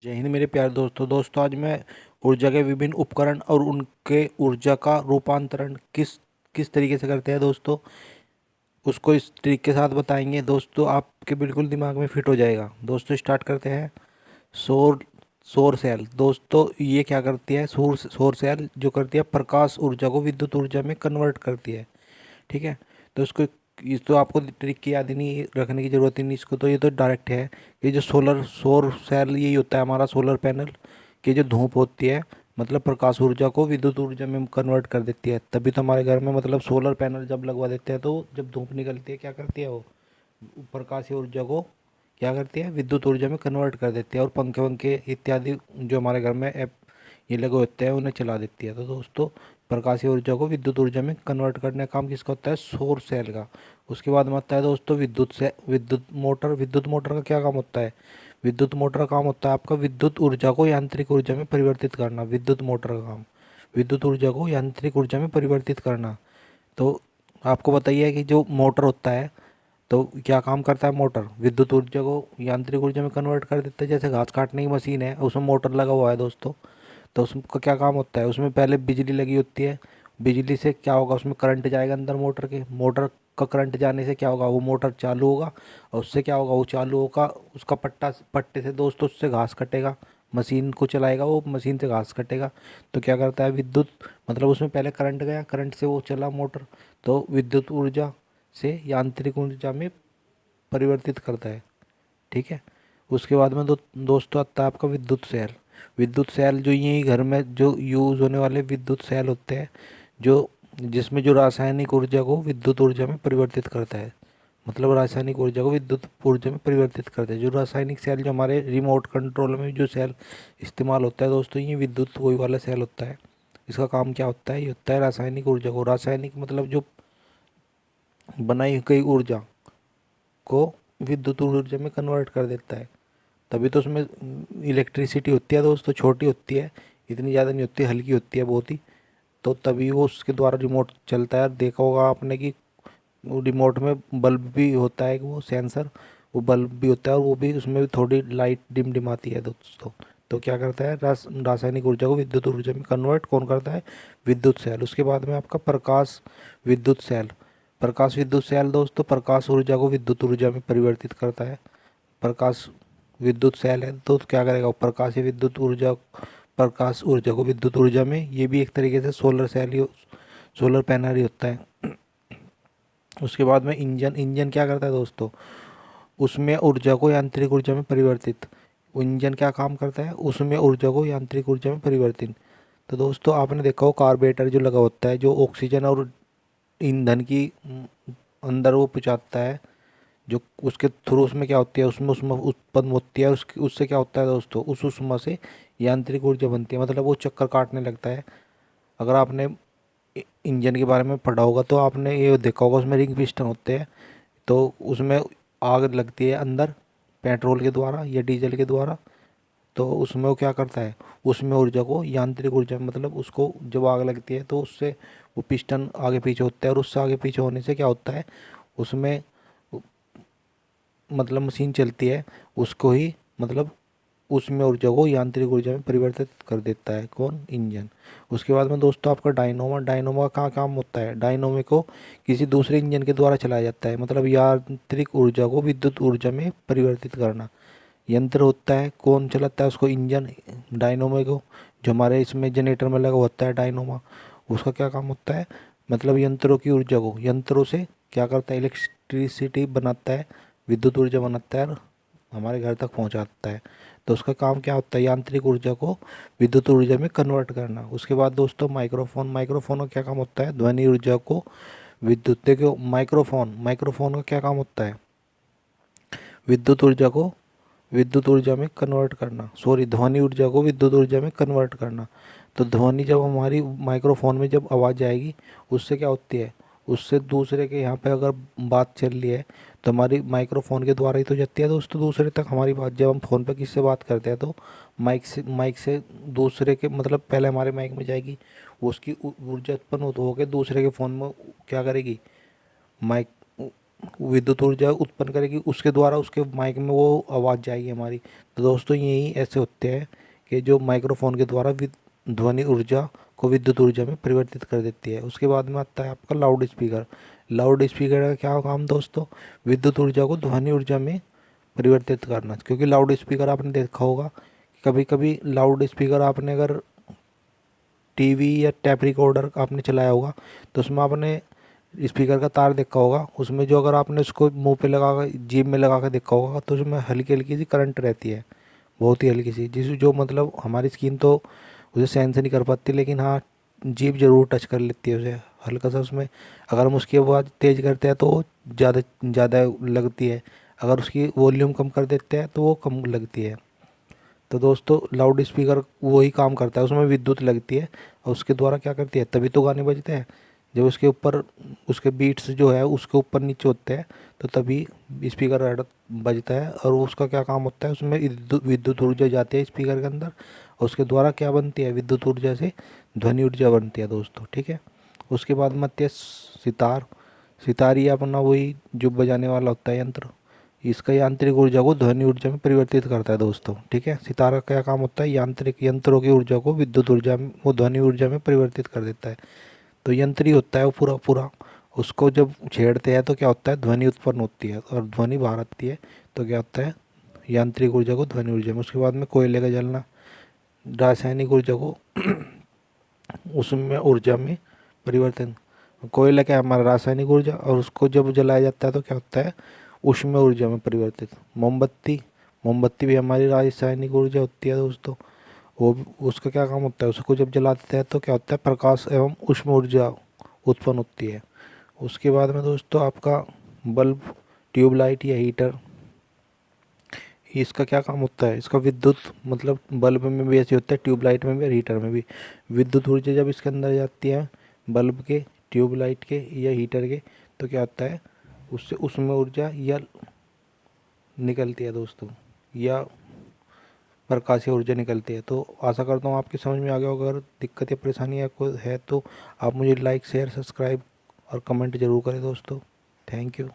जय हिंद मेरे प्यारे दोस्तों आज मैं ऊर्जा के विभिन्न उपकरण और उनके ऊर्जा का रूपांतरण किस किस तरीके से करते हैं दोस्तों, उसको इस तरीके के साथ बताएंगे दोस्तों, आपके बिल्कुल दिमाग में फिट हो जाएगा। दोस्तों स्टार्ट करते हैं। सौर सौर सेल दोस्तों, ये क्या करती है? सौर सेल जो करती है प्रकाश ऊर्जा को विद्युत ऊर्जा में कन्वर्ट करती है। ठीक है। तो इसको इस तो आपको ट्रिक की याद ही नहीं रखने की ज़रूरत ही नहीं इसको, तो ये तो डायरेक्ट है। ये जो सौर सेल यही होता है हमारा सोलर पैनल की जो धूप होती है, मतलब प्रकाश ऊर्जा को विद्युत ऊर्जा में कन्वर्ट कर देती है। तभी तो हमारे घर में मतलब सोलर पैनल जब लगवा देते हैं तो जब धूप निकलती है क्या करती है वो प्रकाशीय ऊर्जा को क्या करती है विद्युत ऊर्जा में कन्वर्ट कर देती है, और पंखे वंखे इत्यादि जो हमारे घर में ऐप ये लगे होते हैं उन्हें चला देती है। तो दोस्तों प्रकाशीय ऊर्जा को विद्युत ऊर्जा में कन्वर्ट करने का काम किसका होता है? सौर सेल का। उसके बाद में आता है दोस्तों विद्युत मोटर का क्या काम होता है? विद्युत मोटर का काम होता है आपका विद्युत ऊर्जा को यांत्रिक ऊर्जा में परिवर्तित करना। विद्युत मोटर का काम विद्युत ऊर्जा को यांत्रिक ऊर्जा में परिवर्तित करना। तो आपको बताइए कि जो मोटर होता है तो क्या काम करता है? मोटर विद्युत ऊर्जा को यांत्रिक ऊर्जा में कन्वर्ट कर देता है। जैसे घास काटने की मशीन है उसमें मोटर लगा हुआ है दोस्तों, तो उसका क्या काम होता है? उसमें पहले बिजली लगी होती है। बिजली से क्या होगा? उसमें करंट जाएगा अंदर मोटर के। मोटर का करंट जाने से क्या होगा? वो मोटर चालू होगा, और उससे क्या होगा? वो चालू होगा उसका पट्टे से दोस्तों, उससे घास कटेगा। मशीन को चलाएगा वो, मशीन से घास कटेगा। तो क्या करता है विद्युत, मतलब उसमें पहले करंट गया, करंट से वो चला मोटर, तो विद्युत ऊर्जा से यांत्रिक ऊर्जा में परिवर्तित करता है। ठीक है। उसके बाद में दोस्तों आता है आपका विद्युत सेल। विद्युत सेल जो यही घर में जो यूज़ होने वाले विद्युत सेल होते हैं, जो जिसमें जो रासायनिक ऊर्जा को विद्युत ऊर्जा में परिवर्तित करता है, मतलब रासायनिक ऊर्जा को विद्युत ऊर्जा में परिवर्तित करते हैं। जो रासायनिक सेल जो हमारे रिमोट कंट्रोल में जो सेल इस्तेमाल होता है दोस्तों, ये विद्युत वही वाला सेल होता है। इसका काम क्या होता है? ये होता है रासायनिक ऊर्जा को, रासायनिक मतलब जो बनाई गई ऊर्जा को विद्युत ऊर्जा में कन्वर्ट कर देता है। तभी तो उसमें इलेक्ट्रिसिटी होती है दोस्तों, छोटी होती है, इतनी ज़्यादा नहीं होती, हल्की होती है बहुत ही। तो तभी वो उसके द्वारा रिमोट चलता है। देखा होगा आपने कि वो रिमोट में बल्ब भी होता है, वो सेंसर, वो बल्ब भी होता है, और वो भी उसमें भी थोड़ी लाइट डिम डिम आती है दोस्तों। तो क्या करता है रासायनिक ऊर्जा को विद्युत ऊर्जा में कन्वर्ट कौन करता है? विद्युत सेल। उसके बाद में आपका प्रकाश विद्युत सेल। प्रकाश विद्युत सेल दोस्तों प्रकाश ऊर्जा को विद्युत ऊर्जा में परिवर्तित करता है। प्रकाश विद्युत सेल है तो क्या करेगा? प्रकाशीय विद्युत ऊर्जा प्रकाश ऊर्जा को विद्युत ऊर्जा में, ये भी एक तरीके से सोलर सेल ही सोलर पैनल ही होता है। उसके बाद में इंजन। इंजन क्या करता है दोस्तों? उसमें ऊर्जा को यांत्रिक ऊर्जा में परिवर्तित। इंजन क्या काम करता है? उसमें ऊर्जा को यांत्रिक ऊर्जा में परिवर्तित। तो दोस्तों आपने देखा हो कार्बोरेटर जो लगा होता है, जो ऑक्सीजन और ईंधन की अंदर वो पहुँचाता है, जो उसके थ्रू उसमें क्या होती है, उसमें उसमें उत्पन्न होती है, उसकी उससे क्या होता है दोस्तों? उस उष्मा से यांत्रिक ऊर्जा बनती है, मतलब वो चक्कर काटने लगता है। अगर आपने इंजन के बारे में पढ़ा होगा तो आपने ये देखा होगा उसमें रिंग पिस्टन होते हैं, तो उसमें आग लगती है अंदर पेट्रोल के द्वारा या डीजल के द्वारा। तो उसमें वो क्या करता है? उसमें ऊर्जा को यांत्रिक ऊर्जा, मतलब उसको जब आग लगती है तो उससे वो पिस्टन आगे पीछे होता है, और उससे आगे पीछे होने से क्या होता है? उसमें मतलब मशीन चलती है, उसको ही मतलब उसमें ऊर्जा को यांत्रिक ऊर्जा में परिवर्तित कर देता है कौन? इंजन। उसके बाद में दोस्तों आपका डायनोमा। डायनोमा का काम होता है, डायनोमे को किसी दूसरे इंजन के द्वारा चलाया जाता है, मतलब यांत्रिक ऊर्जा को विद्युत ऊर्जा में परिवर्तित करना। यंत्र होता है, कौन चलाता है उसको? इंजन। डायनोमे को जो हमारे इसमें जनरेटर में लगा होता है डायनोमा, उसका क्या काम होता है? मतलब यंत्रों की ऊर्जा को, यंत्रों से क्या करता है? इलेक्ट्रिसिटी बनाता है, विद्युत ऊर्जा बनाता है और हमारे घर तक पहुंचाता है। तो उसका काम क्या होता है? यांत्रिक ऊर्जा को विद्युत ऊर्जा में कन्वर्ट करना। उसके बाद दोस्तों माइक्रोफोन। माइक्रोफोन का क्या काम होता है? ध्वनि ऊर्जा को विद्युत, देखो माइक्रोफोन, माइक्रोफोन का क्या काम होता है? विद्युत ऊर्जा को विद्युत ऊर्जा में कन्वर्ट करना, सॉरी ध्वनि ऊर्जा को विद्युत ऊर्जा में कन्वर्ट करना। तो ध्वनि जब हमारी माइक्रोफोन में जब आवाज़ जाएगी, उससे क्या होती है? उससे दूसरे के यहाँ पे अगर बात चल रही है तो हमारी माइक्रोफोन के द्वारा ही तो जाती है दोस्तों दूसरे तक हमारी बात। जब हम फ़ोन पे किससे बात करते हैं तो माइक से दूसरे के, मतलब पहले हमारे माइक में जाएगी, उसकी ऊर्जा उत्पन्न होकर दूसरे के फ़ोन में क्या करेगी? माइक विद्युत ऊर्जा उत्पन्न करेगी, उसके द्वारा उसके माइक में वो आवाज़ जाएगी हमारी। तो दोस्तों यही ऐसे होते हैं कि जो माइक्रोफोन के द्वारा ध्वनि ऊर्जा को विद्युत ऊर्जा में परिवर्तित कर देती है। उसके बाद में आता है आपका लाउड स्पीकर। लाउड स्पीकर का क्या काम दोस्तों? विद्युत ऊर्जा को ध्वनि ऊर्जा में परिवर्तित करना। क्योंकि लाउड स्पीकर आपने देखा होगा, कभी कभी लाउड स्पीकर आपने अगर टीवी या टैप रिकॉर्डर आपने चलाया होगा तो उसमें आपने स्पीकर का तार देखा होगा, उसमें जो अगर आपने उसको मुंह पे लगा कर जीभ में लगा कर देखा होगा तो उसमें हल्की हल्की सी करंट रहती है, बहुत ही हल्की सी, जिस जो मतलब हमारी स्किन तो उसे सेंस नहीं कर पाती, लेकिन हाँ जीभ जरूर टच कर लेती है उसे हल्का सा उसमें। अगर हम उसकी आवाज़ तेज़ करते हैं तो वो ज़्यादा ज़्यादा लगती है, अगर उसकी वॉल्यूम कम कर देते हैं तो वो कम लगती है। तो दोस्तों लाउड स्पीकर वही काम करता है, उसमें विद्युत लगती है और उसके द्वारा क्या करती है, तभी तो गाने बजते हैं जब उसके ऊपर उसके बीट्स जो है उसके ऊपर नीचे होते हैं, तो तभी स्पीकर बजता है। और उसका क्या काम होता है, उसमें विद्युत ऊर्जा जाती है स्पीकर के अंदर और उसके द्वारा क्या बनती है, विद्युत ऊर्जा से ध्वनि ऊर्जा बनती है दोस्तों, ठीक है। उसके बाद में आती है सितार। सितार ये अपना वही जो बजाने वाला होता है यंत्र, इसका यांत्रिक ऊर्जा को ध्वनि ऊर्जा में परिवर्तित करता है दोस्तों, ठीक है। सितार का क्या काम होता है, यांत्रिक यंत्रों की ऊर्जा को विद्युत ऊर्जा में, वो ध्वनि ऊर्जा में परिवर्तित कर देता है। तो यंत्र ही होता है वो पूरा पूरा, उसको जब छेड़ते हैं तो क्या होता है, ध्वनि उत्पन्न होती है और ध्वनि बाहर आती है, तो क्या होता है, यांत्रिक ऊर्जा को ध्वनि ऊर्जा में। उसके बाद में कोयले का जलना, रासायनिक ऊर्जा को उसमें ऊर्जा में परिवर्तन। कोयला क्या है, हमारा रासायनिक ऊर्जा, और उसको जब जलाया जाता है तो क्या होता है, ऊष्मीय ऊर्जा में परिवर्तित। मोमबत्ती, मोमबत्ती भी हमारी रासायनिक ऊर्जा होती है दोस्तों, वो उसका क्या काम होता है, उसको जब जलाते हैं तो क्या होता है, प्रकाश एवं ऊष्म ऊर्जा उत्पन्न होती है। उसके बाद में दोस्तों आपका बल्ब, ट्यूबलाइट या हीटर, इसका क्या काम होता है, इसका विद्युत मतलब बल्ब में भी ऐसे होता है, ट्यूबलाइट में भी और हीटर में भी। विद्युत ऊर्जा जब इसके अंदर जाती है बल्ब के, ट्यूबलाइट के या हीटर के, तो क्या होता है, उससे उसमें ऊर्जा या निकलती है दोस्तों, या प्रकाशीय ऊर्जा निकलती है। तो आशा करता हूँ आपकी समझ में आ गया होगा। अगर दिक्कत या परेशानी आपको है तो आप मुझे लाइक शेयर सब्सक्राइब और कमेंट ज़रूर करें दोस्तों। Thank you.